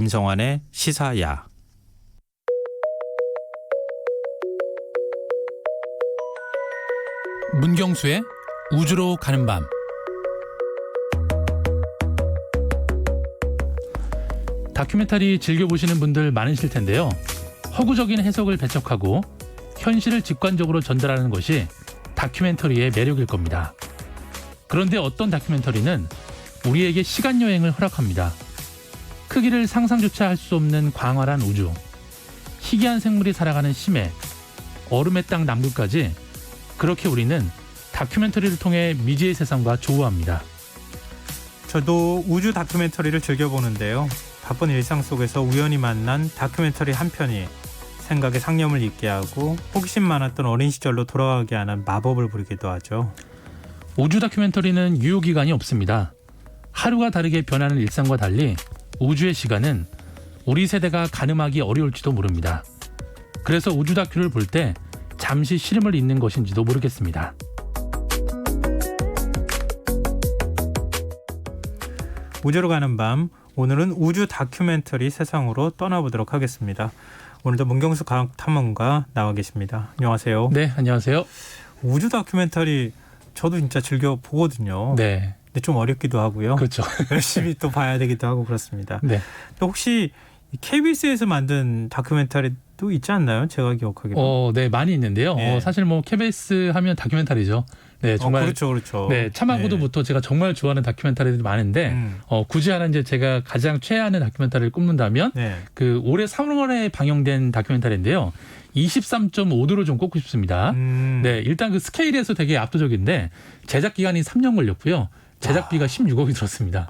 김성환의 시사야. 문경수의 우주로 가는 밤. 다큐멘터리 즐겨보시는 분들 많으실 텐데요. 허구적인 해석을 배척하고 현실을 직관적으로 전달하는 것이 다큐멘터리의 매력일 겁니다. 그런데 어떤 다큐멘터리는 우리에게 시간여행을 허락합니다. 크기를 상상조차 할 수 없는 광활한 우주, 희귀한 생물이 살아가는 심해, 얼음의 땅 남극까지, 그렇게 우리는 다큐멘터리를 통해 미지의 세상과 조우합니다. 저도 우주 다큐멘터리를 즐겨보는데요. 바쁜 일상 속에서 우연히 만난 다큐멘터리 한 편이 생각에 상념을 잊게 하고 호기심 많았던 어린 시절로 돌아가게 하는 마법을 부리기도 하죠. 우주 다큐멘터리는 유효기간이 없습니다. 하루가 다르게 변하는 일상과 달리 우주의 시간은 우리 세대가 가늠하기 어려울지도 모릅니다. 그래서 우주 다큐를 볼 때 잠시 시름을 잇는 것인지도 모르겠습니다. 우주로 가는 밤, 오늘은 우주 다큐멘터리 세상으로 떠나보도록 하겠습니다. 오늘도 문경수 과학탐험가 나와 계십니다. 안녕하세요. 네, 안녕하세요. 우주 다큐멘터리 저도 진짜 즐겨 보거든요. 네, 근데 좀 어렵기도 하고요. 그렇죠. 열심히 또 봐야 되기도 하고 그렇습니다. 네. 또 혹시 KBS에서 만든 다큐멘터리도 있지 않나요? 제가 기억하기로. 네, 많이 있는데요. 네. 사실 뭐 KBS 하면 다큐멘터리죠. 네, 정말. 그렇죠. 네, 참하고도부터 제가 정말 좋아하는 다큐멘터리들이 많은데 굳이 하나 이제 제가 가장 최애하는 다큐멘터리를 꼽는다면 네. 그 올해 3월에 방영된 다큐멘터리인데요. 23.5도를 좀 꼽고 싶습니다. 네, 일단 그 스케일에서 되게 압도적인데 제작 기간이 3년 걸렸고요. 제작비가 16억이 들었습니다.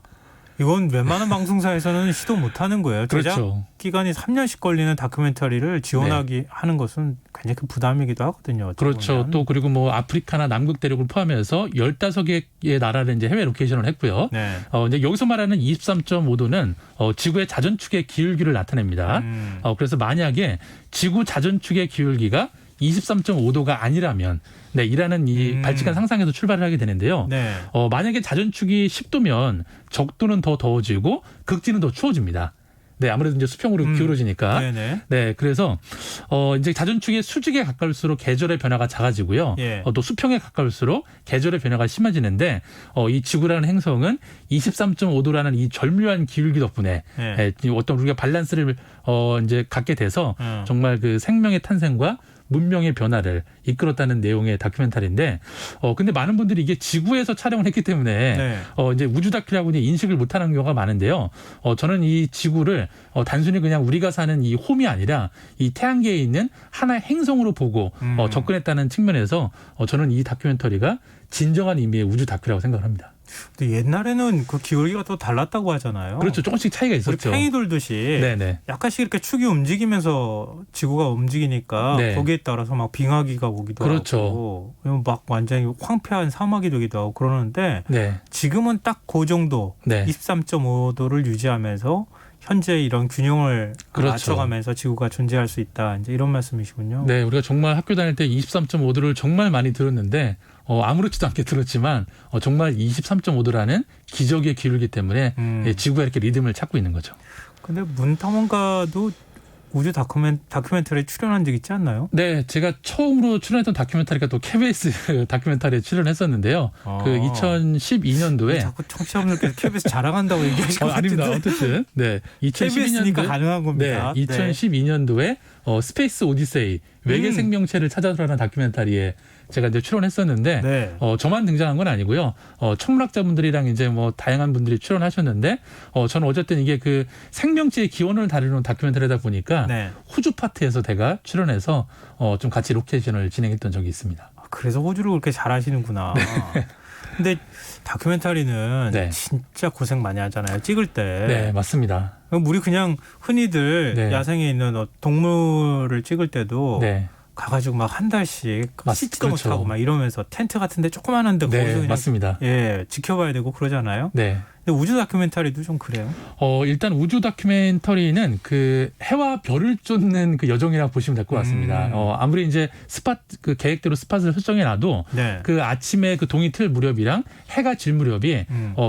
이건 웬만한 방송사에서는 시도 못하는 거예요. 제작 그렇죠. 기간이 3년씩 걸리는 다큐멘터리를 지원하기 하는 것은 굉장히 큰 부담이기도 하거든요. 그렇죠. 보면. 또 그리고 뭐 아프리카나 남극 대륙을 포함해서 15개의 나라를 이제 해외 로케이션을 했고요. 네. 이제 여기서 말하는 23.5도는 지구의 자전축의 기울기를 나타냅니다. 그래서 만약에 지구 자전축의 기울기가 23.5도가 아니라면 이라는 이 발칙한 상상에서 출발을 하게 되는데요. 네. 만약에 자전축이 10도면 적도는 더 더워지고 극지는 더 추워집니다. 네, 아무래도 이제 수평으로 기울어지니까. 네네. 네, 그래서 이제 자전축이 수직에 가까울수록 계절의 변화가 작아지고요. 예. 또 수평에 가까울수록 계절의 변화가 심해지는데 이 지구라는 행성은 23.5도라는 이 절묘한 기울기 덕분에 예. 어떤 우리가 밸런스를 이제 갖게 돼서 음. 정말 그 생명의 탄생과 문명의 변화를 이끌었다는 내용의 다큐멘터리인데 근데 많은 분들이 이게 지구에서 촬영을 했기 때문에 네. 이제 우주 다큐라고 이제 인식을 못하는 경우가 많은데요. 저는 이 지구를 단순히 그냥 우리가 사는 이 홈이 아니라 이 태양계에 있는 하나의 행성으로 보고 접근했다는 측면에서 저는 이 다큐멘터리가 진정한 의미의 우주 다큐라고 생각을 합니다. 근데 옛날에는 그 기울기가 또 달랐다고 하잖아요. 그렇죠. 조금씩 차이가 우리 있었죠. 팽이 돌듯이 네네. 약간씩 이렇게 축이 움직이면서 지구가 움직이니까 네. 거기에 따라서 막 빙하기가 오기도 그렇죠. 하고 막 완전히 황폐한 사막이 되기도 하고 그러는데 네. 지금은 딱 그 정도 네. 23.5도를 유지하면서 현재 이런 균형을 그렇죠. 맞춰가면서 지구가 존재할 수 있다. 이제 이런 말씀이시군요. 네, 우리가 정말 학교 다닐 때 23.5도를 정말 많이 들었는데 아무렇지도 않게 들었지만 정말 23.5도라는 기적의 기울기 때문에 지구가 이렇게 리듬을 찾고 있는 거죠. 근데 문탐험가도 우주 다큐멘터리에 출연한 적 있지 않나요? 네, 제가 처음으로 출연했던 다큐멘터리가 또 KBS 다큐멘터리에 출연했었는데요. 그 2012년도에 자꾸 청취자분들께서 KBS 자랑한다고 얘기하시는 것 아닙니다. 같은데. 어쨌든 네, KBS니까 2012년도에 가능한 겁니다. 2012년도에 스페이스 오디세이 외계 생명체를 찾아서라는 다큐멘터리에 제가 이제 출연했었는데 네. 저만 등장한 건 아니고요. 천문학자분들이랑 이제 뭐 다양한 분들이 출연하셨는데 저는 어쨌든 이게 그 생명체의 기원을 다루는 다큐멘터리다 보니까 네. 호주 파트에서 제가 출연해서 좀 같이 로케이션을 진행했던 적이 있습니다. 그래서 호주를 그렇게 잘하시는구나. 근데 다큐멘터리는 네. 진짜 고생 많이 하잖아요. 찍을 때. 네, 맞습니다. 우리 그냥 흔히들 네. 야생에 있는 동물을 찍을 때도 네. 가가지고 막 한 달씩 씻지도 그렇죠. 못하고 막 이러면서 텐트 같은데 조그만한데 거기서 네, 그냥 맞습니다. 지켜봐야 되고 그러잖아요. 네. 근데 우주 다큐멘터리도 좀 그래요. 일단 우주 다큐멘터리는 그 해와 별을 쫓는 그 여정이라고 보시면 될 것 같습니다. 아무리 이제 그 계획대로 스팟을 설정해놔도 네. 그 아침에 그 동이 틀 무렵이랑 해가 질 무렵이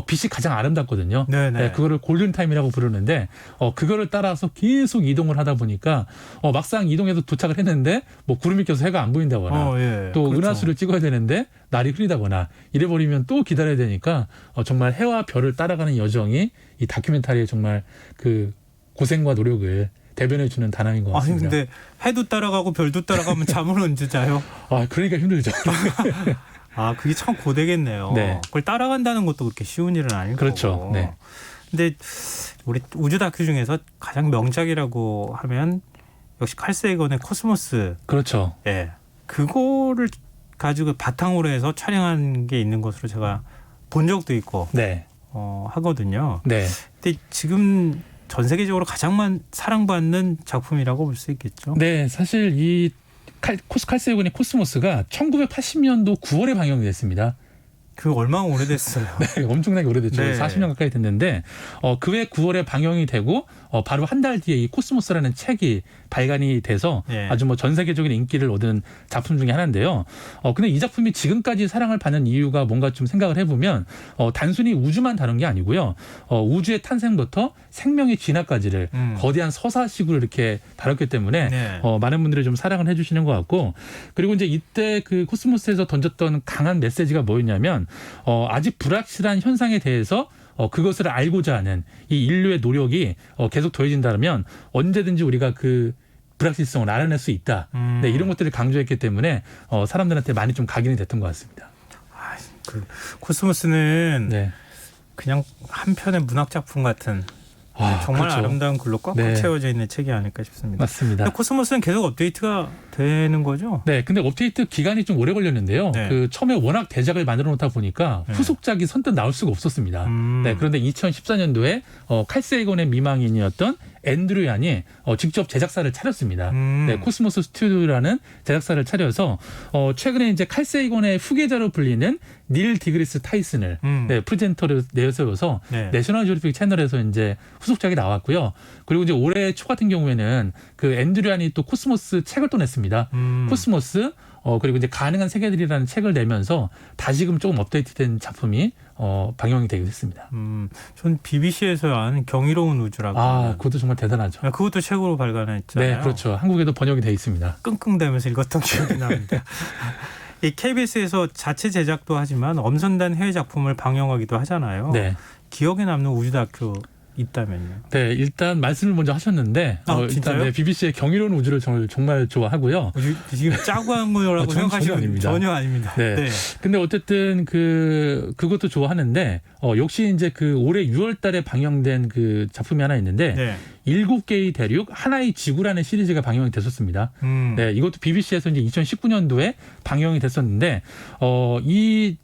빛이 가장 아름답거든요. 네네. 네, 그거를 골든타임이라고 부르는데 그거를 따라서 계속 이동을 하다 보니까 막상 이동해서 도착을 했는데 뭐 구름이 껴서 해가 안 보인다거나 예. 또 그렇죠. 은하수를 찍어야 되는데 날이 흐리다거나 이래버리면 또 기다려야 되니까 정말 해와 별을 따라가는 여정이 이 다큐멘터리의 정말 그 고생과 노력을 대변해주는 단어인 것 아니 같습니다. 근데 해도 따라가고 별도 따라가면 잠을 언제 자요? 그러니까 힘들죠. 그게 참 고되겠네요. 네. 그걸 따라간다는 것도 그렇게 쉬운 일은 아닐 그렇죠. 거고. 네. 근데 우리 우주 다큐 중에서 가장 명작이라고 하면 역시 칼 세이건의 코스모스. 그렇죠. 예. 그거를 가지고 바탕으로 해서 촬영한 게 있는 것으로 제가 본 적도 있고 네. 하거든요. 네. 근데 지금 전 세계적으로 가장 사랑받는 작품이라고 볼 수 있겠죠. 네. 사실 이 칼 세이건의 코스모스가 1980년도 9월에 방영이 됐습니다. 그 얼마나 오래됐어요. 네, 엄청나게 오래됐죠. 네. 40년 가까이 됐는데 그 해 9월에 방영이 되고 바로 한 달 뒤에 이 코스모스라는 책이 발간이 돼서 예. 아주 뭐 전 세계적인 인기를 얻은 작품 중에 하나인데요. 근데 이 작품이 지금까지 사랑을 받는 이유가 뭔가 좀 생각을 해보면 단순히 우주만 다룬 게 아니고요. 우주의 탄생부터 생명의 진화까지를 거대한 서사식으로 이렇게 다뤘기 때문에 네. 많은 분들이 좀 사랑을 해주시는 것 같고 그리고 이제 이때 그 코스모스에서 던졌던 강한 메시지가 뭐였냐면 아직 불확실한 현상에 대해서 그것을 알고자 하는 이 인류의 노력이 계속 더해진다면 언제든지 우리가 그 불확실성을 알아낼 수 있다. 네, 이런 것들을 강조했기 때문에 사람들한테 많이 좀 각인이 됐던 것 같습니다. 그 코스모스는 네. 그냥 한 편의 문학 작품 같은 정말 그렇죠. 아름다운 글로 꽉꽉 네. 채워져 있는 책이 아닐까 싶습니다. 맞습니다. 근데 코스모스는 계속 업데이트가 되는 거죠? 네, 근데 업데이트 기간이 좀 오래 걸렸는데요. 네. 그 처음에 워낙 대작을 만들어 놓다 보니까 후속작이 선뜻 나올 수가 없었습니다. 네, 그런데 2014년도에 칼 세이건의 미망인이었던 앤드류 얀이 직접 제작사를 차렸습니다. 네, 코스모스 스튜디오라는 제작사를 차려서 최근에 이제 칼 세이건의 후계자로 불리는 닐 디그리스 타이슨을 네, 프레젠터로 내세워서 네. 내셔널 지오그래픽 채널에서 이제 후속작이 나왔고요. 그리고 이제 올해 초 같은 경우에는 그 앤드류 얀이 또 코스모스 책을 또 냈습니다. 코스모스 그리고 이제 가능한 세계들이라는 책을 내면서 다시금 조금 업데이트된 작품이 방영이 되게 됐습니다. 전 BBC에서 한 경이로운 우주라고. 그것도 정말 대단하죠. 그것도 책으로 발간했잖아요. 네, 그렇죠. 한국에도 번역이 돼 있습니다. 끙끙대면서 읽었던 기억이 납니다. 이 KBS에서 자체 제작도 하지만 엄선된 해외 작품을 방영하기도 하잖아요. 네. 기억에 남는 우주 다큐 있다면요. 네, 일단 말씀을 먼저 하셨는데 진짜요? 일단 BBC의 경이로운 우주를 정말 좋아하고요. 지금 짜고 한 거라고 전혀 생각하시면 아닙니다. 전혀 아닙니다. 네. 근데 어쨌든 그것도 좋아하는데 역시 이제 그 올해 6월 달에 방영된 그 작품이 하나 있는데 네. 7개의 대륙 하나의 지구라는 시리즈가 방영이 됐었습니다. 네, 이것도 BBC에서 이제 2019년도에 방영이 됐었는데 이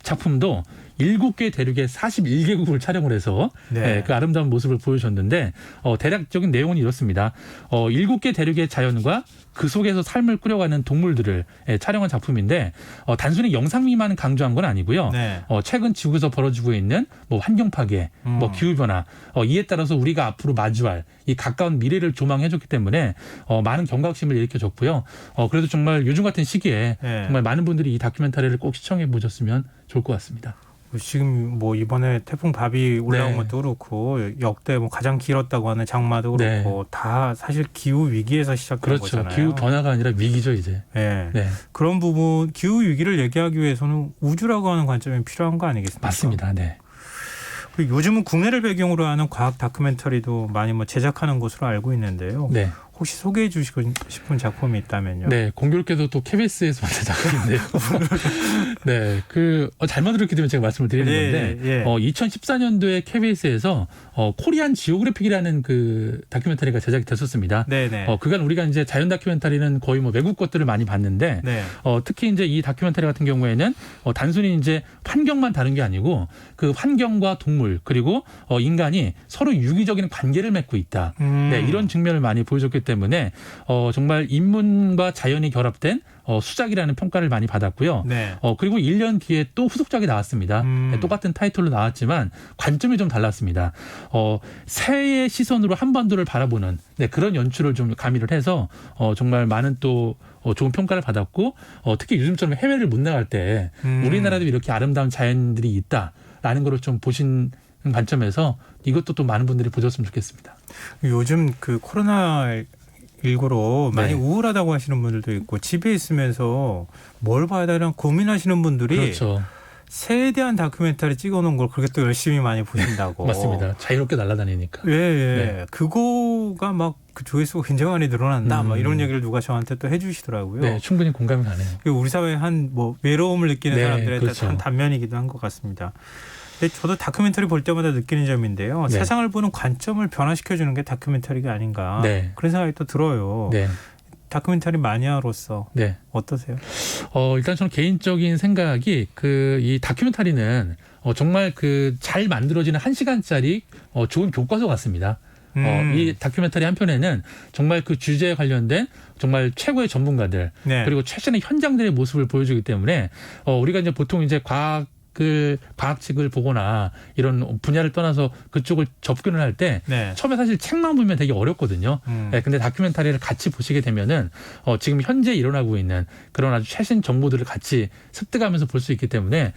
작품도 7개 대륙의 41개국을 촬영을 해서 네. 그 아름다운 모습을 보여줬는데 대략적인 내용은 이렇습니다. 7개 대륙의 자연과 그 속에서 삶을 꾸려가는 동물들을 촬영한 작품인데 단순히 영상미만 강조한 건 아니고요. 네. 최근 지구에서 벌어지고 있는 뭐 환경 파괴, 뭐 기후 변화 이에 따라서 우리가 앞으로 마주할 이 가까운 미래를 조망해줬기 때문에 많은 경각심을 일으켜줬고요. 그래도 정말 요즘 같은 시기에 네. 정말 많은 분들이 이 다큐멘터리를 꼭 시청해 보셨으면 좋을 것 같습니다. 지금 뭐 이번에 태풍 바비 올라온 네. 것도 그렇고 역대 뭐 가장 길었다고 하는 장마도 그렇고 다 사실 기후 위기에서 시작된 그렇죠. 거잖아요. 기후 변화가 아니라 위기죠 이제. 네. 네, 그런 부분 기후 위기를 얘기하기 위해서는 우주라고 하는 관점이 필요한 거 아니겠습니까? 맞습니다. 네. 그리고 요즘은 국내를 배경으로 하는 과학 다큐멘터리도 많이 뭐 제작하는 것으로 알고 있는데요. 네. 혹시 소개해 주시고 싶은 작품이 있다면요. 네, 공교롭게도 또 KBS에서 만든 작품인데요. 네, 잘못 들었기 때문에 제가 말씀을 드리는 건데, 예. 2014년도에 KBS에서 코리안 지오그래픽이라는 그 다큐멘터리가 제작이 됐었습니다. 네네. 그간 우리가 이제 자연 다큐멘터리는 거의 뭐 외국 것들을 많이 봤는데, 네. 특히 이제 이 다큐멘터리 같은 경우에는 단순히 이제 환경만 다룬 게 아니고 그 환경과 동물 그리고 인간이 서로 유기적인 관계를 맺고 있다. 네, 이런 측면을 많이 보여줬기 때문에 정말 인문과 자연이 결합된 수작이라는 평가를 많이 받았고요. 네. 그리고 1년 뒤에 또 후속작이 나왔습니다. 똑같은 타이틀로 나왔지만 관점이 좀 달랐습니다. 새의 시선으로 한반도를 바라보는 그런 연출을 좀 가미를 해서 정말 많은 또 좋은 평가를 받았고 특히 요즘처럼 해외를 못 나갈 때 우리나라도 이렇게 아름다운 자연들이 있다라는 걸 좀 보신 관점에서 이것도 또 많은 분들이 보셨으면 좋겠습니다. 요즘 그 코로나19로 많이 네. 우울하다고 하시는 분들도 있고 집에 있으면서 뭘 봐야 되나 고민하시는 분들이 그렇죠. 새에 대한 다큐멘터리 찍어놓은 걸 그렇게 또 열심히 많이 보신다고. 맞습니다. 자유롭게 날아다니니까. 예. 네. 그거가 막 그 조회수가 굉장히 많이 늘어난다. 막 이런 얘기를 누가 저한테 또 해주시더라고요. 네, 충분히 공감이 가네요. 우리 사회의 한 뭐 외로움을 느끼는 네, 사람들의 그렇죠. 한 단면이기도 한 것 같습니다. 근데 저도 다큐멘터리 볼 때마다 느끼는 점인데요. 네. 세상을 보는 관점을 변화시켜주는 게 다큐멘터리가 아닌가. 네. 그런 생각이 또 들어요. 네. 다큐멘터리 마니아로서 네. 어떠세요? 일단 저는 개인적인 생각이 이 다큐멘터리는 정말 잘 만들어지는 1시간짜리 좋은 교과서 같습니다. 이 다큐멘터리 한 편에는 정말 그 주제에 관련된 정말 최고의 전문가들 네. 그리고 최신의 현장들의 모습을 보여주기 때문에 우리가 이제 보통 이제 과학책을 보거나 이런 분야를 떠나서 그쪽을 접근을 할 때 네. 처음에 사실 책만 보면 되게 어렵거든요. 근데 다큐멘터리를 같이 보시게 되면은 지금 현재 일어나고 있는 그런 아주 최신 정보들을 같이 습득하면서 볼 수 있기 때문에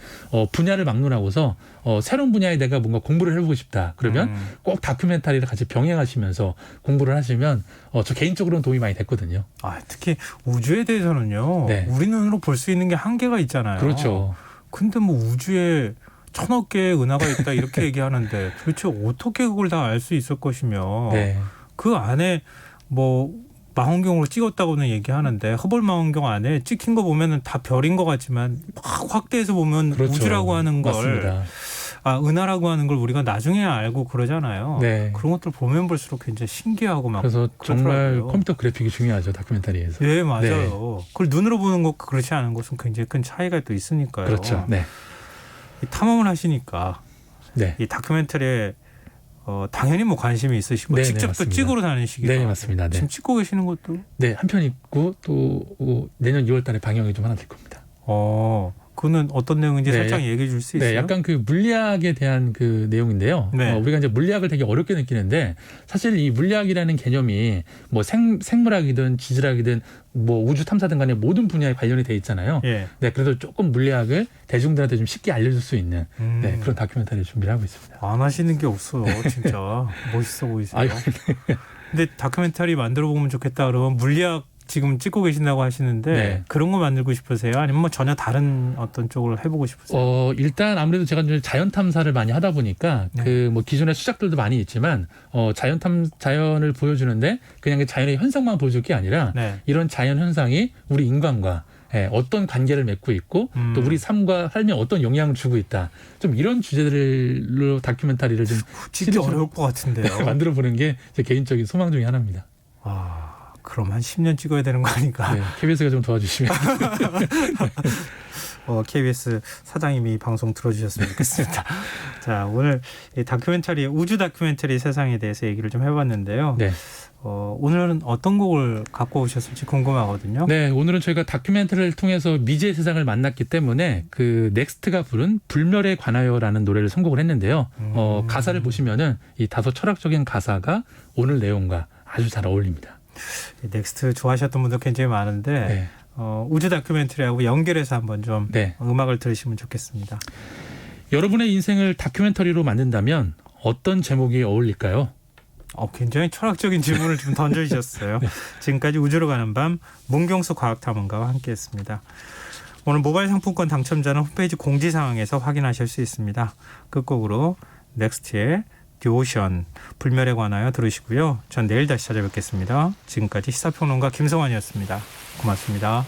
분야를 막론하고서 새로운 분야에 내가 뭔가 공부를 해보고 싶다. 그러면 꼭 다큐멘터리를 같이 병행하시면서 공부를 하시면 저 개인적으로는 도움이 많이 됐거든요. 특히 우주에 대해서는요. 네. 우리 눈으로 볼 수 있는 게 한계가 있잖아요. 그렇죠. 근데 뭐 우주에 1000억 개의 은하가 있다 이렇게 얘기하는데 도대체 어떻게 그걸 다 알 수 있을 것이며 네. 그 안에 뭐 망원경으로 찍었다고는 얘기하는데 허블 망원경 안에 찍힌 거 보면은 다 별인 것 같지만 막 확대해서 보면 그렇죠. 우주라고 하는 걸 맞습니다. 은하라고 하는 걸 우리가 나중에 알고 그러잖아요. 네. 그런 것들 보면 볼수록 굉장히 신기하고 막 그래서 정말 그렇더라고요. 컴퓨터 그래픽이 중요하죠. 다큐멘터리에서. 네, 맞아요. 그걸 눈으로 보는 것 그렇지 않은 것은 굉장히 큰 차이가 또 있으니까요. 그렇죠. 네. 이 탐험을 하시니까 네. 이 다큐멘터리에 당연히 뭐 관심이 있으시고 네, 직접 또 맞습니다. 찍으러 다니시기도 네, 하고. 맞습니다. 네. 지금 찍고 계시는 것도 네, 한 편 있고 또 내년 2월 달에 방영이 좀 하나 될 겁니다. 그거는 어떤 내용인지 네, 살짝 얘기해 줄 수 있어요? 네, 약간 그 물리학에 대한 그 내용인데요. 네. 우리가 이제 물리학을 되게 어렵게 느끼는데 사실 이 물리학이라는 개념이 뭐 생물학이든 지질학이든 뭐 우주 탐사든 간에 모든 분야에 관련이 돼 있잖아요. 예. 네, 그래서 조금 물리학을 대중들한테 좀 쉽게 알려줄 수 있는 네, 그런 다큐멘터리를 준비를 하고 있습니다. 안 하시는 게 없어요. 진짜 멋있어 보이세요. 아유, 근데 다큐멘터리 만들어 보면 좋겠다 그러면 물리학 지금 찍고 계신다고 하시는데 네. 그런 거 만들고 싶으세요? 아니면 뭐 전혀 다른 어떤 쪽을 해보고 싶으세요? 일단 아무래도 제가 이제 자연 탐사를 많이 하다 보니까 네. 그 뭐 기존의 수작들도 많이 있지만 자연을 보여주는데 그냥 그 자연의 현상만 보여줄 게 아니라 네. 이런 자연 현상이 우리 인간과 어떤 관계를 맺고 있고 또 우리 삶과 삶에 어떤 영향을 주고 있다. 좀 이런 주제들로 다큐멘터리를 좀 찍기 시리즈로 어려울 것 같은데요. 만들어 보는 게 제 개인적인 소망 중에 하나입니다. 그럼 한 10년 찍어야 되는 거 아닌가? 네, KBS가 좀 도와주시면. KBS 사장님이 이 방송 들어주셨으면 좋겠습니다. 자, 오늘 이 우주 다큐멘터리 세상에 대해서 얘기를 좀 해봤는데요. 네. 오늘은 어떤 곡을 갖고 오셨을지 궁금하거든요. 네, 오늘은 저희가 다큐멘터리를 통해서 미지의 세상을 만났기 때문에 그 넥스트가 부른 불멸에 관하여라는 노래를 선곡을 했는데요. 가사를 보시면은 이 다소 철학적인 가사가 오늘 내용과 아주 잘 어울립니다. 넥스트 좋아하셨던 분들 굉장히 많은데 네. 우주 다큐멘터리하고 연결해서 한번 좀 네. 음악을 들으시면 좋겠습니다. 여러분의 인생을 다큐멘터리로 만든다면 어떤 제목이 어울릴까요? 굉장히 철학적인 질문을 좀 던져주셨어요. 네. 지금까지 우주로 가는 밤 문경수 과학탐험가와 함께했습니다. 오늘 모바일 상품권 당첨자는 홈페이지 공지사항에서 확인하실 수 있습니다. 끝곡으로 넥스트의 듀오션 불멸에 관하여 들으시고요. 전 내일 다시 찾아뵙겠습니다. 지금까지 시사평론가 김성환이었습니다. 고맙습니다.